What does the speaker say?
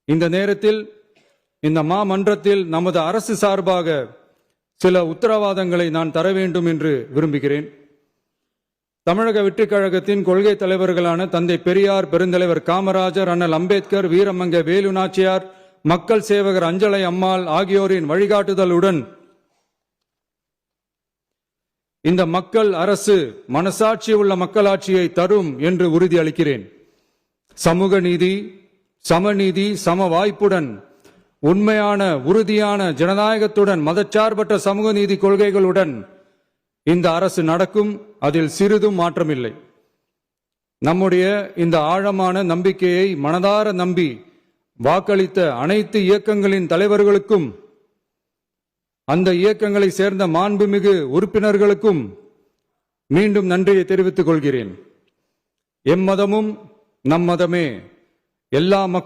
இந்த நேரத்தில் இந்த மாமன்றத்தில் நமது அரசு சார்பாக சில உத்தரவாதங்களை நான் தர வேண்டும் என்று விரும்புகிறேன். தமிழக வெற்றிக் கழகத்தின் கொள்கை தலைவர்களான தந்தை பெரியார், பெருந்தலைவர் காமராஜர், அண்ணல் அம்பேத்கர், வீரமங்க வேலு நாச்சியார், மக்கள் சேவகர் அஞ்சலை அம்மாள் ஆகியோரின் வழிகாட்டுதலுடன் இந்த மக்கள் அரசு மனசாட்சி உள்ள மக்களாட்சியை தரும் என்று உறுதியளிக்கிறேன். சமூக நீதி, சமநீதி, சம வாய்ப்புடன், உண்மையான உறுதியான ஜனநாயகத்துடன், மதச்சார்பற்ற சமூக நீதி கொள்கைகளுடன் இந்த அரசு நடக்கும். அதில் சிறிதும் மாற்றமில்லை. நம்முடைய இந்த ஆழமான நம்பிக்கையை மனதார நம்பி வாக்களித்த அனைத்து இயக்கங்களின் தலைவர்களுக்கும், அந்த இயக்கங்களை சேர்ந்த மாண்புமிகு உறுப்பினர்களுக்கும் மீண்டும் நன்றியை தெரிவித்துக் கொள்கிறேன். எம்மதமும் நம் மதமே. எல்லா மக்களும்